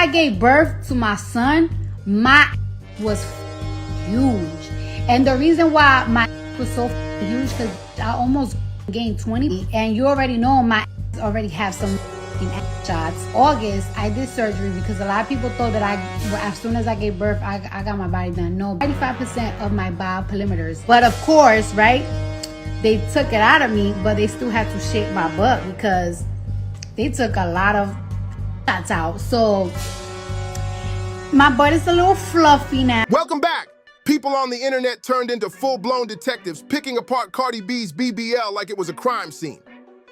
I gave birth to my son, my was huge. And the reason why my was so huge, because I almost gained 20. And you already know my already have some shots. August, I did surgery because a lot of people thought that as soon as I gave birth, I got my body done. No, 95% of my bioperimeters. But of course, right, they took it out of me, but they still had to shape my butt because they took a lot of shots out. So my butt is a little fluffy now. Welcome back. People on the internet turned into full-blown detectives, picking apart Cardi B's BBL like it was a crime scene.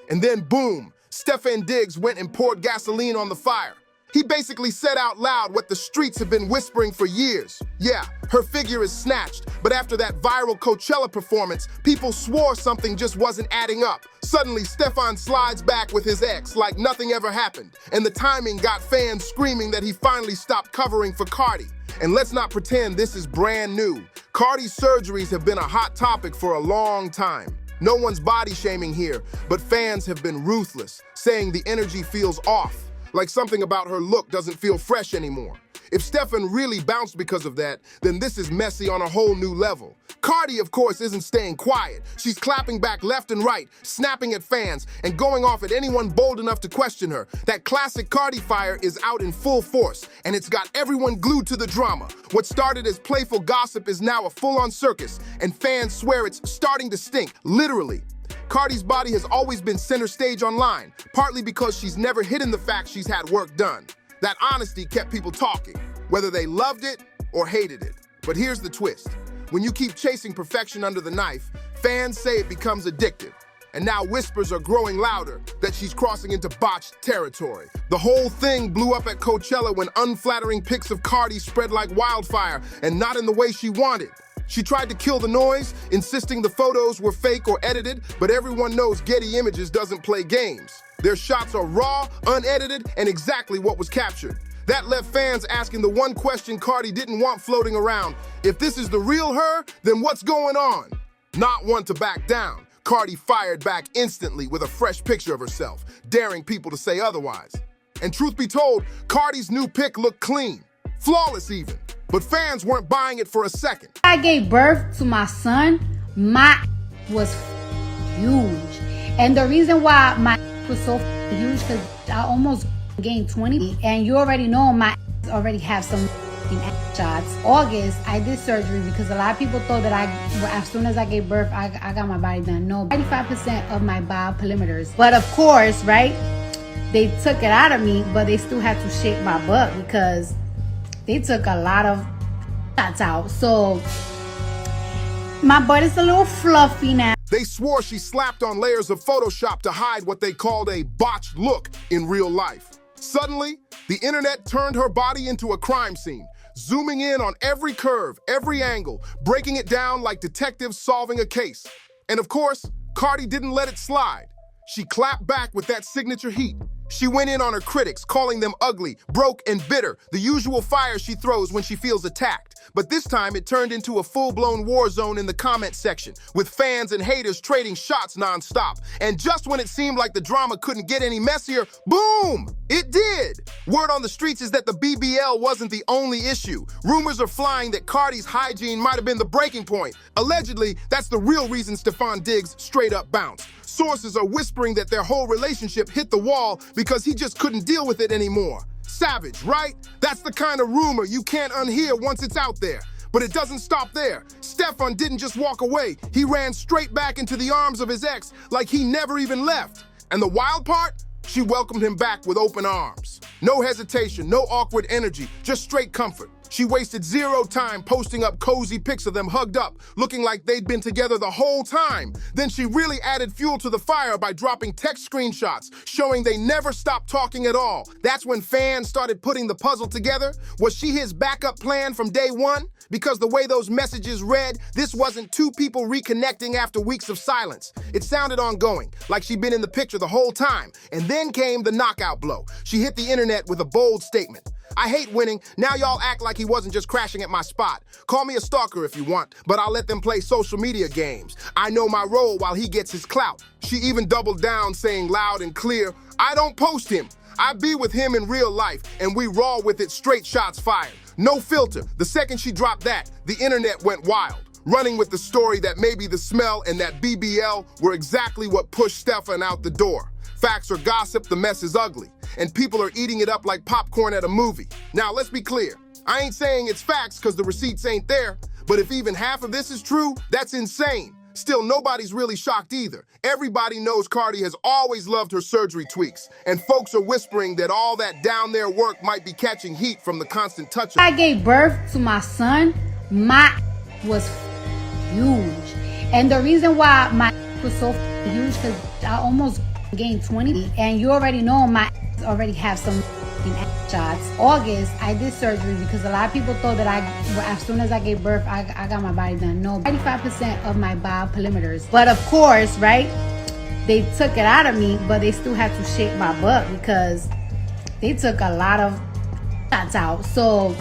And then boom, Stefon Diggs went and poured gasoline on the fire. He basically said out loud what the streets have been whispering for years. Yeah, her figure is snatched, but after that viral Coachella performance, people swore something just wasn't adding up. Suddenly, Stefon slides back with his ex like nothing ever happened, and the timing got fans screaming that he finally stopped covering for Cardi. And let's not pretend this is brand new. Cardi's surgeries have been a hot topic for a long time. No one's body shaming here, but fans have been ruthless, saying the energy feels off, like something about her look doesn't feel fresh anymore. If Stefon really bounced because of that, then this is messy on a whole new level. Cardi, of course, isn't staying quiet. She's clapping back left and right, snapping at fans, and going off at anyone bold enough to question her. That classic Cardi fire is out in full force, and it's got everyone glued to the drama. What started as playful gossip is now a full-on circus, and fans swear it's starting to stink, literally. Cardi's body has always been center stage online, partly because she's never hidden the fact she's had work done. That honesty kept people talking, whether they loved it or hated it. But here's the twist. When you keep chasing perfection under the knife, fans say it becomes addictive. And now whispers are growing louder that she's crossing into botched territory. The whole thing blew up at Coachella when unflattering pics of Cardi spread like wildfire, and not in the way she wanted. She tried to kill the noise, insisting the photos were fake or edited, but everyone knows Getty Images doesn't play games. Their shots are raw, unedited, and exactly what was captured. That left fans asking the one question Cardi didn't want floating around. If this is the real her, then what's going on? Not one to back down, Cardi fired back instantly with a fresh picture of herself, daring people to say otherwise. And truth be told, Cardi's new pic looked clean, flawless even. But fans weren't buying it for a second. I gave birth to my son, my was huge. And the reason why my was so huge, because I almost gained 20. And you already know my already have some shots. August, I did surgery because a lot of people thought that as soon as I gave birth, I got my body done. No, 95% of my bioperimeters. But of course, right, they took it out of me, but they still had to shape my butt because they took a lot of shots out. So my butt is a little fluffy now. They swore she slapped on layers of Photoshop to hide what they called a botched look in real life. Suddenly, the internet turned her body into a crime scene, zooming in on every curve, every angle, breaking it down like detectives solving a case. And of course, Cardi didn't let it slide. She clapped back with that signature heat. She went in on her critics, calling them ugly, broke, and bitter, the usual fire she throws when she feels attacked. But this time, it turned into a full-blown war zone in the comment section, with fans and haters trading shots nonstop. And just when it seemed like the drama couldn't get any messier, boom! It did! Word on the streets is that the BBL wasn't the only issue. Rumors are flying that Cardi's hygiene might have been the breaking point. Allegedly, that's the real reason Stefon Diggs straight up bounced. Sources are whispering that their whole relationship hit the wall because he just couldn't deal with it anymore. Savage, right? That's the kind of rumor you can't unhear once it's out there. But it doesn't stop there. Stefon didn't just walk away. He ran straight back into the arms of his ex like he never even left. And the wild part? She welcomed him back with open arms. No hesitation, no awkward energy, just straight comfort. She wasted zero time posting up cozy pics of them hugged up, looking like they'd been together the whole time. Then she really added fuel to the fire by dropping text screenshots, showing they never stopped talking at all. That's when fans started putting the puzzle together. Was she his backup plan from day one? Because the way those messages read, this wasn't two people reconnecting after weeks of silence. It sounded ongoing, like she'd been in the picture the whole time. And then came the knockout blow. She hit the internet with a bold statement. I hate winning. Now y'all act like he wasn't just crashing at my spot. Call me a stalker if you want, but I'll let them play social media games. I know my role while he gets his clout. She even doubled down, saying loud and clear, I don't post him. I be with him in real life, and we raw with it, straight shots fired. No filter. The second she dropped that, the internet went wild, running with the story that maybe the smell and that BBL were exactly what pushed Stefon out the door. Facts or gossip, the mess is ugly, and people are eating it up like popcorn at a movie. Now, let's be clear. I ain't saying it's facts because the receipts ain't there, but if even half of this is true, that's insane. Still, nobody's really shocked either. Everybody knows Cardi has always loved her surgery tweaks, and folks are whispering that all that down there work might be catching heat from the constant touch-up. I gave birth to my son, my was huge. And the reason why my was so huge, because I almost gained 20, and you already know my already have some shots. August, I did surgery because a lot of people thought that as soon as I gave birth, I got my body done. No, 95% of my bioperimeters. But of course, right, they took it out of me, but they still had to shape my butt because they took a lot of shots out. So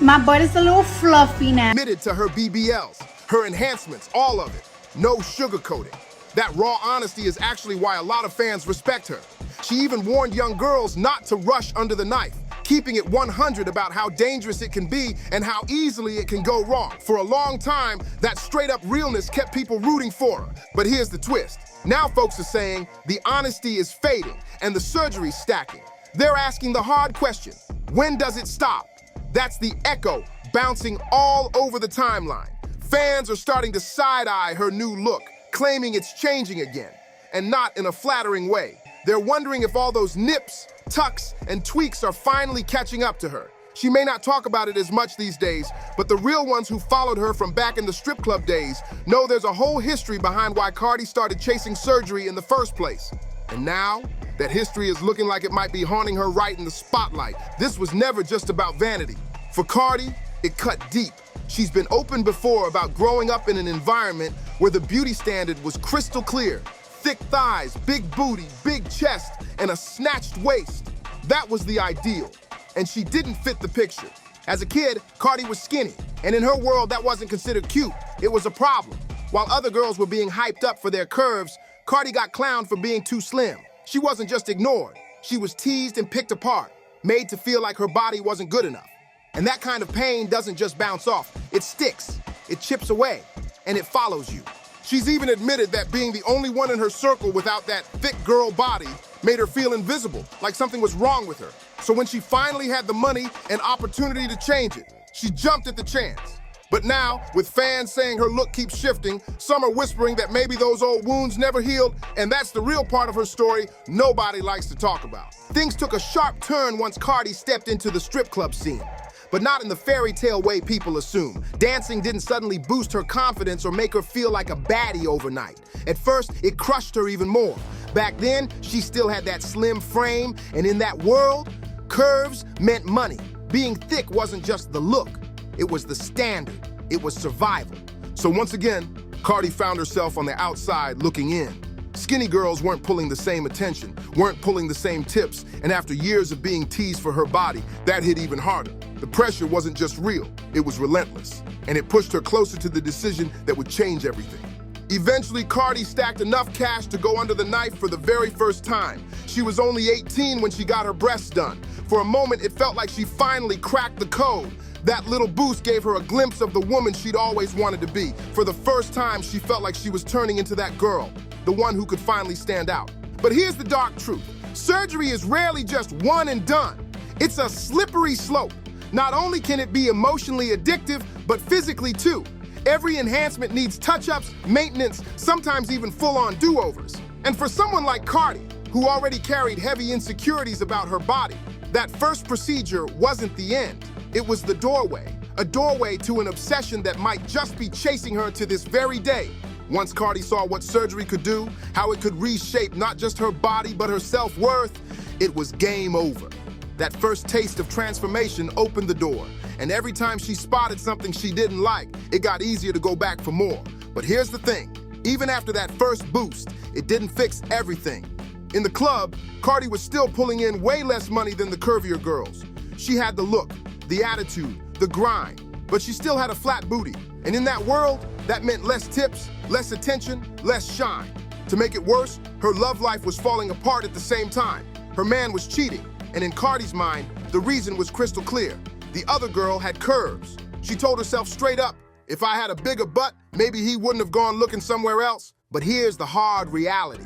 my butt is a little fluffy now. Admitted to her BBLs, her enhancements, all of it. No sugarcoating. That raw honesty is actually why a lot of fans respect her. She even warned young girls not to rush under the knife, keeping it 100 about how dangerous it can be and how easily it can go wrong. For a long time, that straight-up realness kept people rooting for her. But here's the twist. Now folks are saying the honesty is fading and the surgery's stacking. They're asking the hard question, when does it stop? That's the echo bouncing all over the timeline. Fans are starting to side-eye her new look, claiming it's changing again, and not in a flattering way. They're wondering if all those nips, tucks, and tweaks are finally catching up to her. She may not talk about it as much these days, but the real ones who followed her from back in the strip club days know there's a whole history behind why Cardi started chasing surgery in the first place. And now, that history is looking like it might be haunting her right in the spotlight. This was never just about vanity. For Cardi, it cut deep. She's been open before about growing up in an environment where the beauty standard was crystal clear. Thick thighs, big booty, big chest, and a snatched waist. That was the ideal, and she didn't fit the picture. As a kid, Cardi was skinny, and in her world that wasn't considered cute. It was a problem. While other girls were being hyped up for their curves, Cardi got clowned for being too slim. She wasn't just ignored. She was teased and picked apart, made to feel like her body wasn't good enough. And that kind of pain doesn't just bounce off. It sticks, it chips away, and it follows you. She's even admitted that being the only one in her circle without that thick girl body made her feel invisible, like something was wrong with her. So when she finally had the money and opportunity to change it, she jumped at the chance. But now, with fans saying her look keeps shifting, some are whispering that maybe those old wounds never healed, and that's the real part of her story nobody likes to talk about. Things took a sharp turn once Cardi stepped into the strip club scene. But not in the fairy tale way people assume. Dancing didn't suddenly boost her confidence or make her feel like a baddie overnight. At first, it crushed her even more. Back then, she still had that slim frame, and in that world, curves meant money. Being thick wasn't just the look, it was the standard. It was survival. So once again, Cardi found herself on the outside looking in. Skinny girls weren't pulling the same attention, weren't pulling the same tips, and after years of being teased for her body, that hit even harder. The pressure wasn't just real, it was relentless, and it pushed her closer to the decision that would change everything. Eventually, Cardi stacked enough cash to go under the knife for the very first time. She was only 18 when she got her breasts done. For a moment, it felt like she finally cracked the code. That little boost gave her a glimpse of the woman she'd always wanted to be. For the first time, she felt like she was turning into that girl, the one who could finally stand out. But here's the dark truth. Surgery is rarely just one and done. It's a slippery slope. Not only can it be emotionally addictive, but physically too. Every enhancement needs touch-ups, maintenance, sometimes even full-on do-overs. And for someone like Cardi, who already carried heavy insecurities about her body, that first procedure wasn't the end. It was the doorway, a doorway to an obsession that might just be chasing her to this very day. Once Cardi saw what surgery could do, how it could reshape not just her body, but her self-worth, it was game over. That first taste of transformation opened the door, and every time she spotted something she didn't like, it got easier to go back for more. But here's the thing, even after that first boost, it didn't fix everything. In the club, Cardi was still pulling in way less money than the curvier girls. She had the look, the attitude, the grind, but she still had a flat booty. And in that world, that meant less tips, less attention, less shine. To make it worse, her love life was falling apart at the same time. Her man was cheating, and in Cardi's mind, the reason was crystal clear. The other girl had curves. She told herself straight up, if I had a bigger butt, maybe he wouldn't have gone looking somewhere else. But here's the hard reality.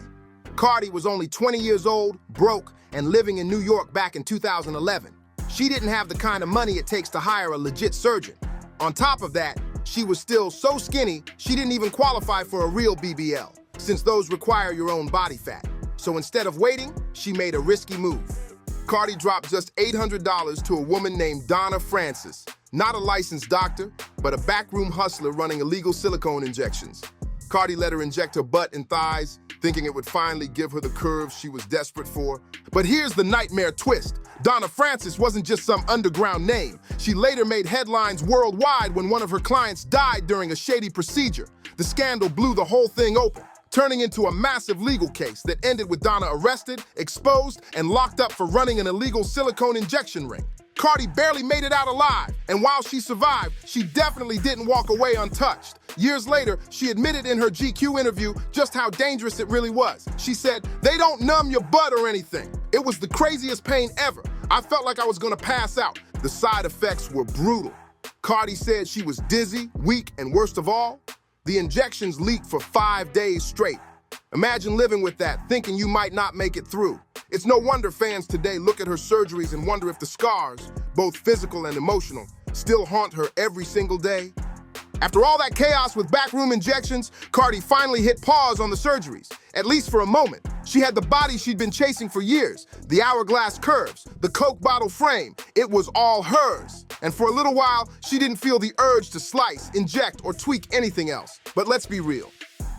Cardi was only 20 years old, broke, and living in New York back in 2011. She didn't have the kind of money it takes to hire a legit surgeon. On top of that, she was still so skinny, she didn't even qualify for a real BBL, since those require your own body fat. So instead of waiting, she made a risky move. Cardi dropped just $800 to a woman named Donna Francis, not a licensed doctor, but a backroom hustler running illegal silicone injections. Cardi let her inject her butt and thighs, thinking it would finally give her the curves she was desperate for. But here's the nightmare twist. Donna Francis wasn't just some underground name. She later made headlines worldwide when one of her clients died during a shady procedure. The scandal blew the whole thing open, turning into a massive legal case that ended with Donna arrested, exposed, and locked up for running an illegal silicone injection ring. Cardi barely made it out alive, and while she survived, she definitely didn't walk away untouched. Years later, she admitted in her GQ interview just how dangerous it really was. She said, "They don't numb your butt or anything. It was the craziest pain ever. I felt like I was gonna pass out. The side effects were brutal." Cardi said she was dizzy, weak, and worst of all, the injections leaked for 5 days straight. Imagine living with that, thinking you might not make it through. It's no wonder fans today look at her surgeries and wonder if the scars, both physical and emotional, still haunt her every single day. After all that chaos with backroom injections, Cardi finally hit pause on the surgeries, at least for a moment. She had the body she'd been chasing for years, the hourglass curves, the Coke bottle frame. It was all hers. And for a little while, she didn't feel the urge to slice, inject, or tweak anything else. But let's be real.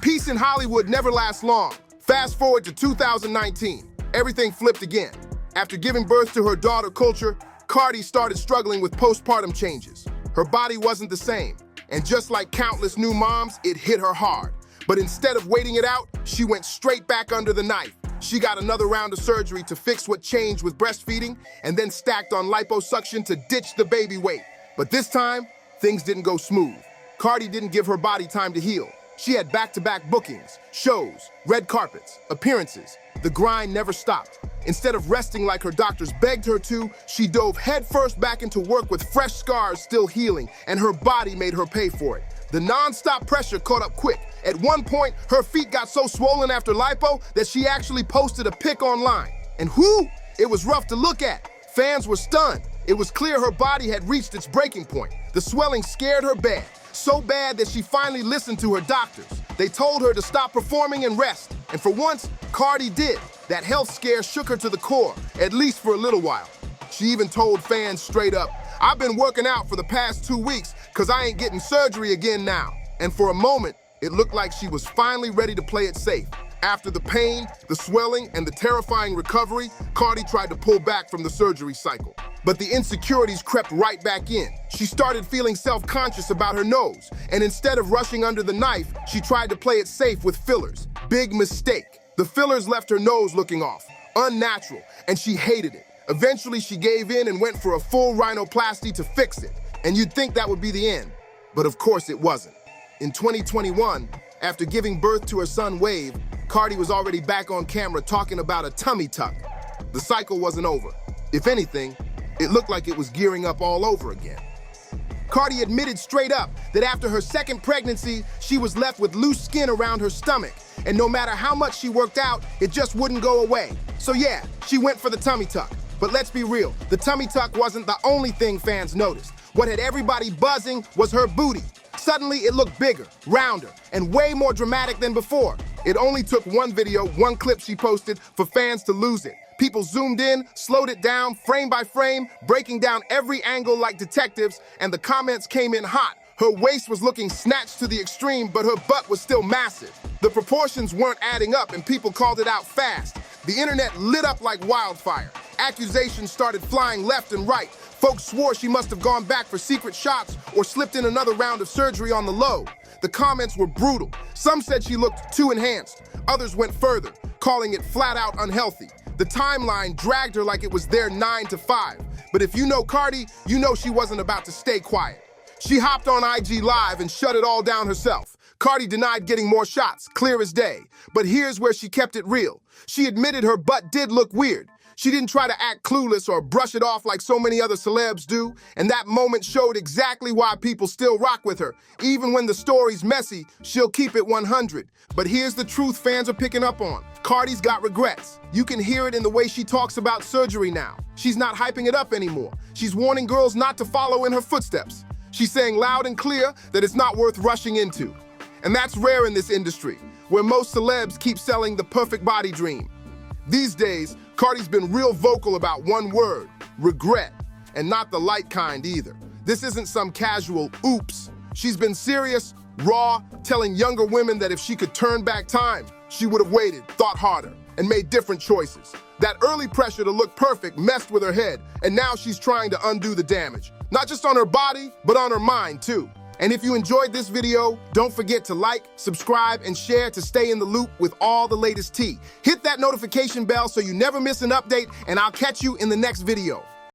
Peace in Hollywood never lasts long. Fast forward to 2019. Everything flipped again. After giving birth to her daughter Culture, Cardi started struggling with postpartum changes. Her body wasn't the same. And just like countless new moms, it hit her hard. But instead of waiting it out, she went straight back under the knife. She got another round of surgery to fix what changed with breastfeeding, and then stacked on liposuction to ditch the baby weight. But this time, things didn't go smooth. Cardi didn't give her body time to heal. She had back-to-back bookings, shows, red carpets, appearances. The grind never stopped. Instead of resting like her doctors begged her to, she dove headfirst back into work with fresh scars still healing, and her body made her pay for it. The non-stop pressure caught up quick. At one point, her feet got so swollen after lipo that she actually posted a pic online. And whoo, it was rough to look at. Fans were stunned. It was clear her body had reached its breaking point. The swelling scared her bad, so bad that she finally listened to her doctors. They told her to stop performing and rest. And for once, Cardi did. That health scare shook her to the core, at least for a little while. She even told fans straight up, "I've been working out for the past 2 weeks because I ain't getting surgery again now." And for a moment, it looked like she was finally ready to play it safe. After the pain, the swelling, and the terrifying recovery, Cardi tried to pull back from the surgery cycle. But the insecurities crept right back in. She started feeling self-conscious about her nose, and instead of rushing under the knife, she tried to play it safe with fillers. Big mistake. The fillers left her nose looking off, unnatural, and she hated it. Eventually, she gave in and went for a full rhinoplasty to fix it. And you'd think that would be the end, but of course it wasn't. In 2021, after giving birth to her son Wave, Cardi was already back on camera talking about a tummy tuck. The cycle wasn't over. If anything, it looked like it was gearing up all over again. Cardi admitted straight up that after her second pregnancy, she was left with loose skin around her stomach, and no matter how much she worked out, it just wouldn't go away. So yeah, she went for the tummy tuck. But let's be real, the tummy tuck wasn't the only thing fans noticed. What had everybody buzzing was her booty. Suddenly, it looked bigger, rounder, and way more dramatic than before. It only took one video, one clip she posted, for fans to lose it. People zoomed in, slowed it down, frame by frame, breaking down every angle like detectives, and the comments came in hot. Her waist was looking snatched to the extreme, but her butt was still massive. The proportions weren't adding up, and people called it out fast. The internet lit up like wildfire. Accusations started flying left and right. Folks swore she must have gone back for secret shots or slipped in another round of surgery on the low. The comments were brutal. Some said she looked too enhanced. Others went further, calling it flat out unhealthy. The timeline dragged her like it was their 9 to 5. But if you know Cardi, you know she wasn't about to stay quiet. She hopped on IG Live and shut it all down herself. Cardi denied getting more shots, clear as day. But here's where she kept it real. She admitted her butt did look weird. She didn't try to act clueless or brush it off like so many other celebs do, and that moment showed exactly why people still rock with her. Even when the story's messy, she'll keep it 100. But here's the truth fans are picking up on. Cardi's got regrets. You can hear it in the way she talks about surgery now. She's not hyping it up anymore. She's warning girls not to follow in her footsteps. She's saying loud and clear that it's not worth rushing into. And that's rare in this industry, where most celebs keep selling the perfect body dream. These days, Cardi's been real vocal about one word, regret, and not the light kind either. This isn't some casual oops. She's been serious, raw, telling younger women that if she could turn back time, she would have waited, thought harder, and made different choices. That early pressure to look perfect messed with her head, and now she's trying to undo the damage. Not just on her body, but on her mind too. And if you enjoyed this video, don't forget to like, subscribe, and share to stay in the loop with all the latest tea. Hit that notification bell so you never miss an update, and I'll catch you in the next video.